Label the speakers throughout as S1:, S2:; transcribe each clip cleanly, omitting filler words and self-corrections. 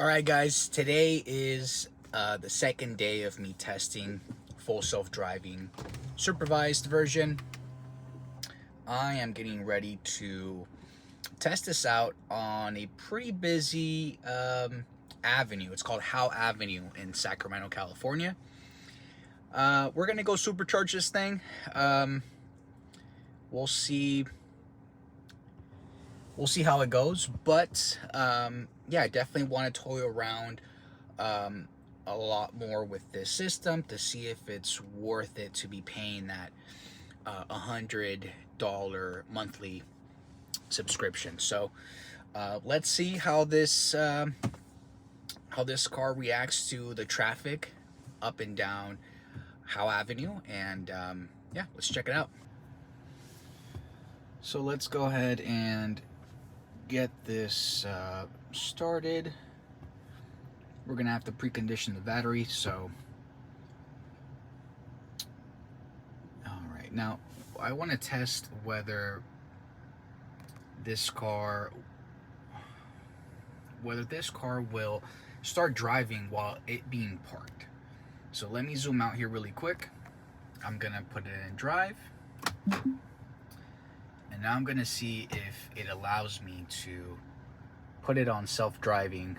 S1: Alright guys, today is the second day of me testing full self-driving supervised version. I am getting ready to test this out on a pretty busy avenue. It's called Howe Avenue in Sacramento, California. We're gonna go supercharge this thing. We'll see how it goes, but yeah, I definitely want to toy around a lot more with this system to see if it's worth it to be paying that $100 monthly subscription. So let's see how this car reacts to the traffic up and down Howe Avenue, and yeah, let's check it out. So let's go ahead and get this started. We're gonna have to precondition the battery. So all right, now I want to test whether this car will start driving while it being parked. So let me zoom out here really quick. I'm gonna put it in drive. And now I'm gonna see if it allows me to put it on self-driving.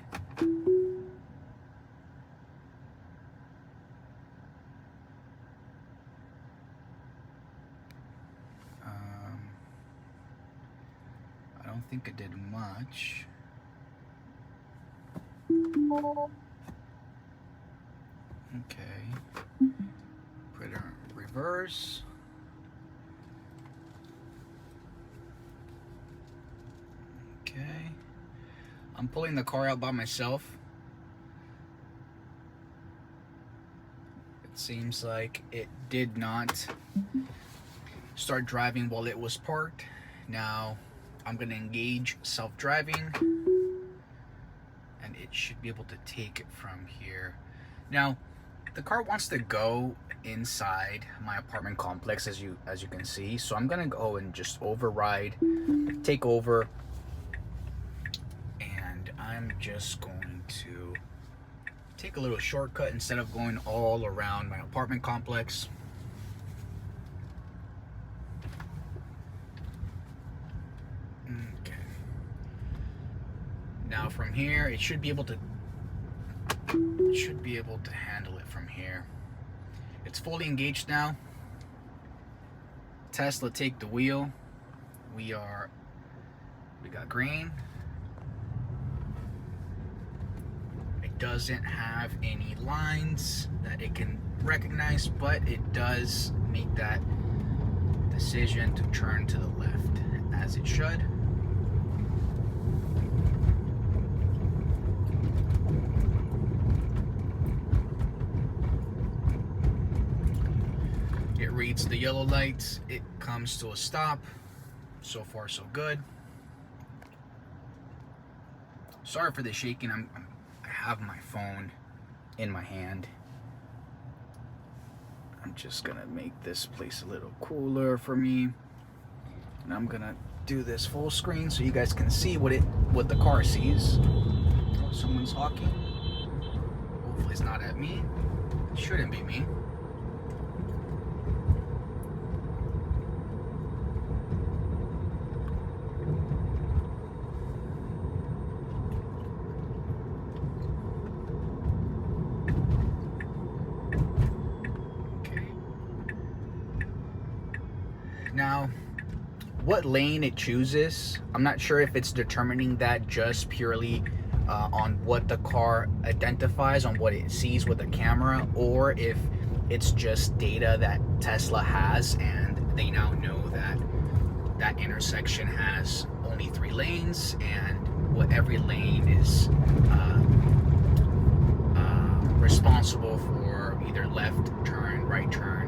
S1: I don't think it did much. Okay. Put it in reverse. Okay, I'm pulling the car out by myself. It seems like it did not start driving while it was parked. Now I'm gonna engage self-driving and it should be able to take it from here. Now the car wants to go inside my apartment complex, as you can see, so I'm gonna go and just override, take over. I'm just going to take a little shortcut instead of going all around my apartment complex. Okay. Now from here, it should be able to handle it from here. It's fully engaged now. Tesla, take the wheel. We got green. Doesn't have any lines that it can recognize, but it does make that decision to turn to the left, as it should. It reads the yellow lights, it comes to a stop. So far so good. Sorry for the shaking. I have my phone in my hand. I'm just gonna make this place a little cooler for me, and I'm gonna do this full screen so you guys can see what the car sees. Oh, someone's honking. Hopefully it's not at me. It shouldn't be me. Now, what lane it chooses, I'm not sure if it's determining that just purely on what the car identifies, on what it sees with the camera, or if it's just data that Tesla has and they now know that that intersection has only 3 lanes and what every lane is responsible for either left turn, right turn.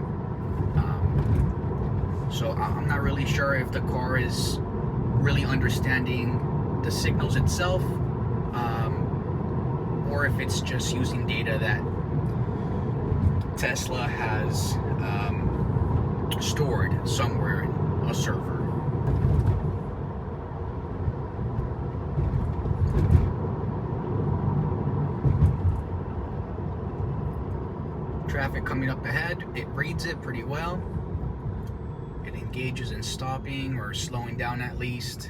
S1: So I'm not really sure if the car is really understanding the signals itself, or if it's just using data that Tesla has stored somewhere in a server. traffic coming up ahead. It reads it pretty well. It engages in stopping or slowing down at least.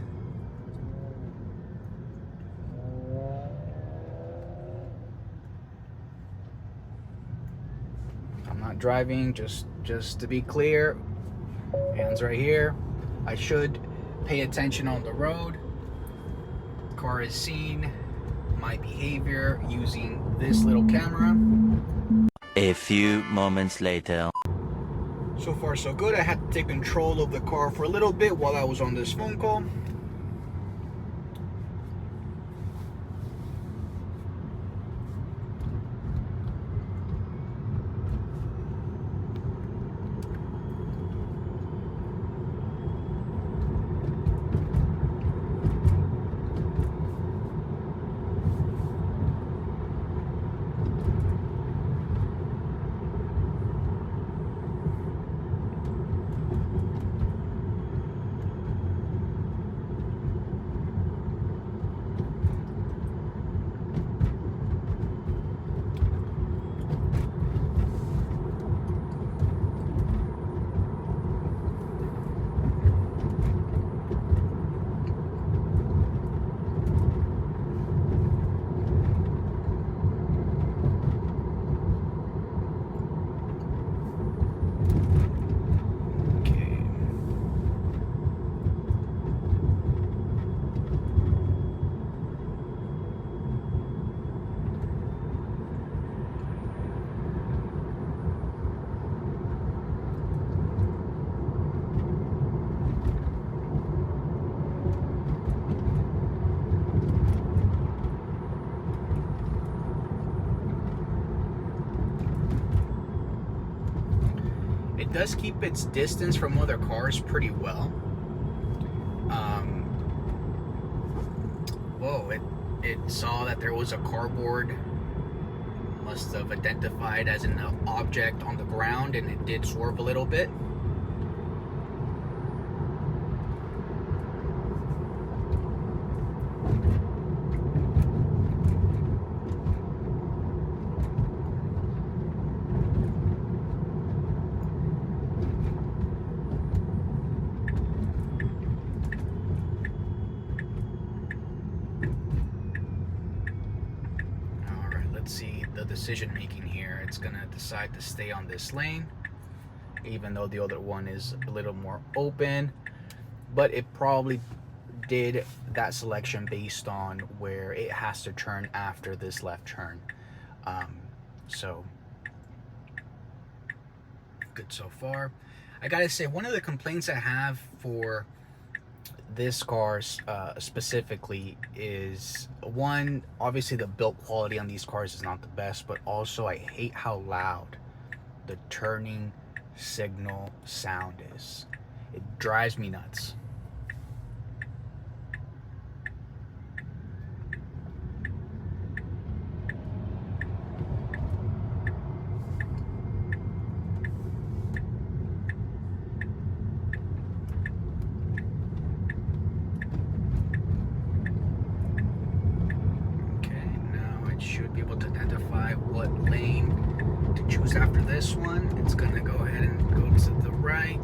S1: I'm not driving, just to be clear. Hands right here. I should pay attention on the road. Car is seen my behavior using this little camera.
S2: A few moments later.
S1: So far so good. I had to take control of the car for a little bit while I was on this phone call. It does keep its distance from other cars pretty well. Whoa, it saw that there was a cardboard, must have identified as an object on the ground, and it did swerve a little bit. Let's see the decision making here. It's gonna decide to stay on this lane, even though the other one is a little more open, but it probably did that selection based on where it has to turn after this left turn. So good so far. I gotta say, one of the complaints I have for this car specifically is, one, obviously the build quality on these cars is not the best, but also I hate how loud the turning signal sound is. It drives me nuts. Should be able to identify what lane to choose after this one. It's gonna go ahead and go to the right.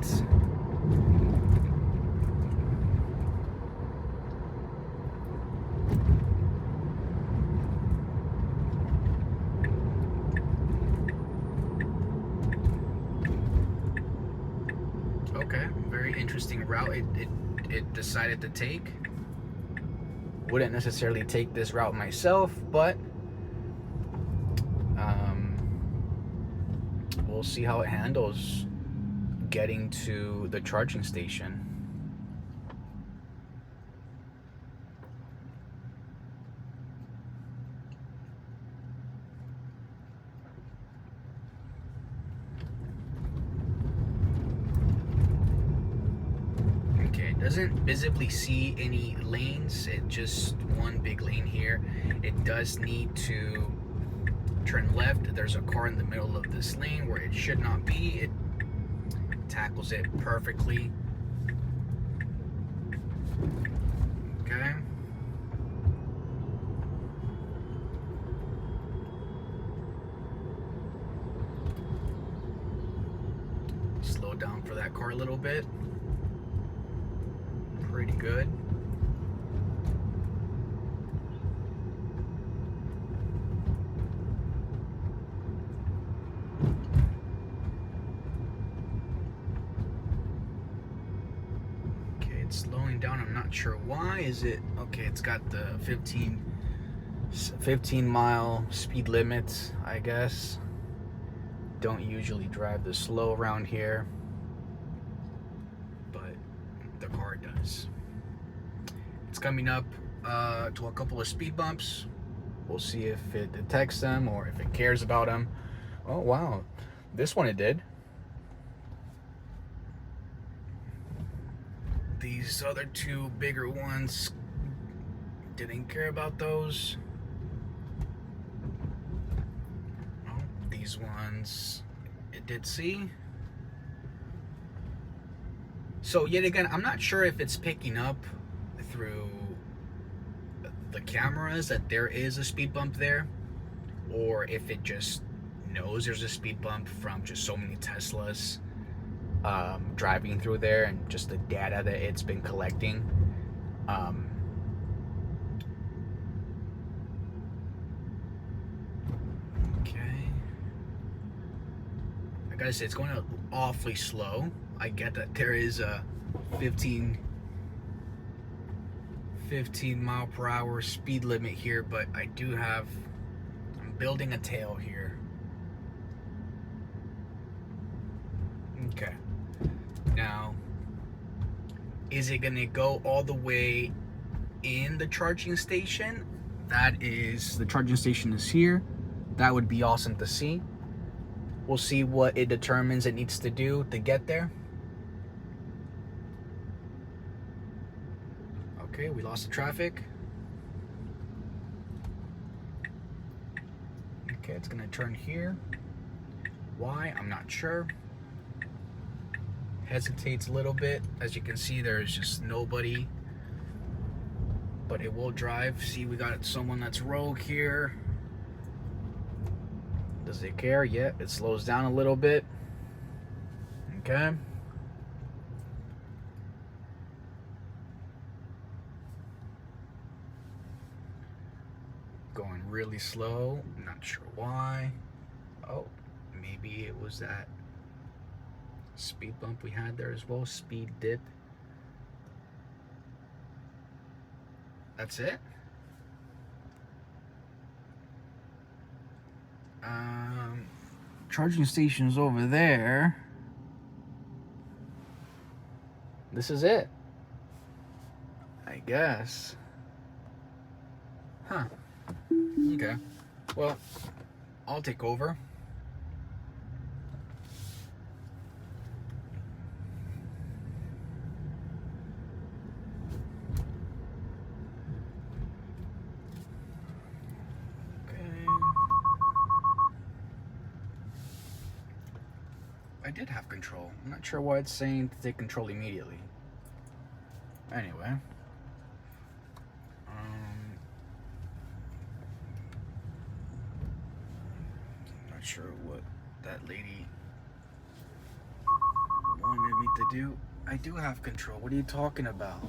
S1: Okay, very interesting route it decided to take. Wouldn't necessarily take this route myself, but we'll see how it handles getting to the charging station. Okay, it doesn't visibly see any lanes. It just one big lane here. It does need to turn left. There's a car in the middle of this lane where it should not be. It tackles it perfectly. Okay. down for that car a little bit. Pretty good. Okay, it's slowing down. I'm not sure why. Is it okay? It's got the 15 mile speed limit, I guess. Don't usually drive this slow around here, but the car does. It's coming up to a couple of speed bumps. We'll see if it detects them or if it cares about them. Oh wow, this one it did. These other two bigger ones didn't care about those. These ones it did see. So yet again, I'm not sure if it's picking up through the cameras that there is a speed bump there, or if it just knows there's a speed bump from just so many Teslas driving through there and just the data that it's been collecting. Gotta say, it's going awfully slow. I get that there is a 15 mile per hour speed limit here, but I'm building a tail here. Okay. Now, is it gonna go all the way in the charging station? The charging station is here. That would be awesome to see. We'll see what it determines it needs to do to get there. Okay, we lost the traffic. Okay, it's gonna turn here. Why? I'm not sure. Hesitates a little bit. As you can see, there's just nobody. But it will drive. See, we got someone that's rogue here. Does it care? Yeah, it slows down a little bit. Okay. Going really slow. Not sure why. Oh, maybe it was that speed bump we had there as well. Speed dip. That's it. Charging station's over there. This is it, I guess. Huh. Okay. Well, I'll take over. I did have control. I'm not sure why it's saying to take control immediately. Anyway. Not sure what that lady wanted me to do. I do have control. What are you talking about?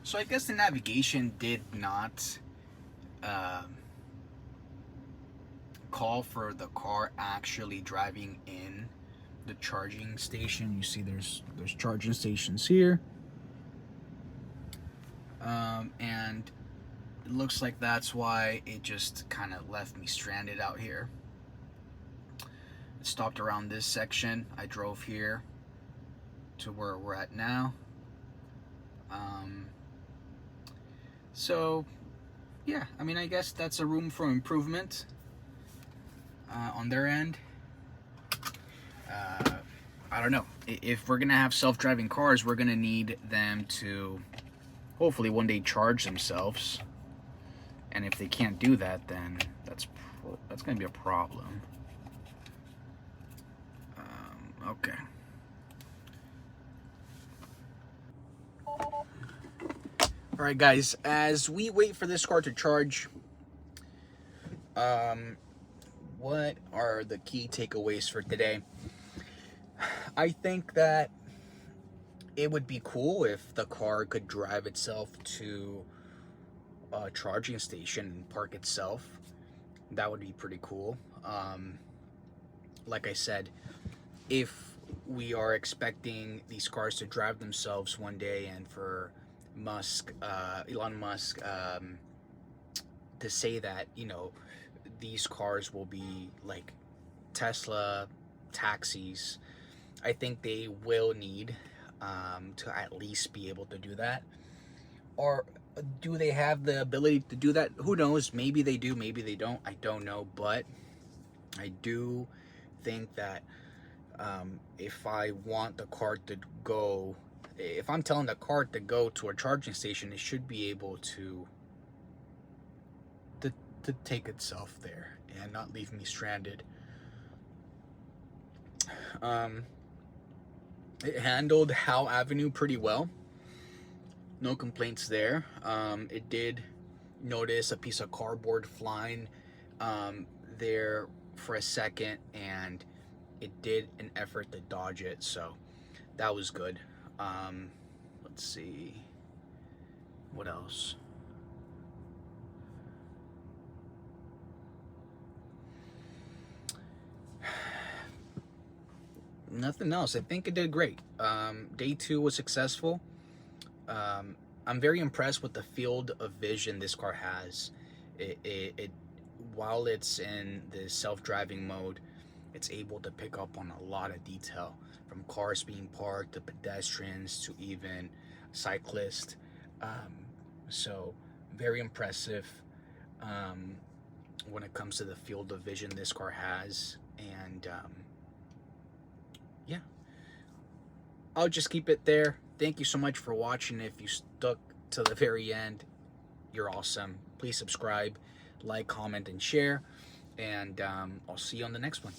S1: So I guess the navigation did not call for the car actually driving in the charging station. You see there's charging stations here. And it looks like that's why it just kind of left me stranded out here. It stopped around this section. I drove here to where we're at now. So yeah, I mean, I guess that's a room for improvement on their end. I don't know. If we're gonna have self-driving cars, we're gonna need them to hopefully one day charge themselves. And if they can't do that, then that's going to be a problem. Okay. All right, guys. As we wait for this car to charge, what are the key takeaways for today? I think that it would be cool if the car could drive itself to a charging station and park itself. That would be pretty cool. Like I said, if we are expecting these cars to drive themselves one day, and for Elon Musk, to say that, you know, these cars will be like Tesla taxis, I think they will need to at least be able to do that. Or do they have the ability to do that? Who knows? Maybe they do, maybe they don't. I don't know, but I do think that if I want the car to go, if I'm telling the car to go to a charging station, it should be able to take itself there and not leave me stranded. It handled Howe Avenue pretty well. No complaints there. It did notice a piece of cardboard flying there for a second, and it did an effort to dodge it, so that was good. Let's see what else. Nothing else. I think it did great. Day 2 was successful. I'm very impressed with the field of vision this car has. It while it's in the self-driving mode, it's able to pick up on a lot of detail, from cars being parked to pedestrians to even cyclists. So very impressive when it comes to the field of vision this car has. And yeah, I'll just keep it there. Thank you so much for watching. If you stuck to the very end, you're awesome. Please subscribe, like, comment, and share. And I'll see you on the next one.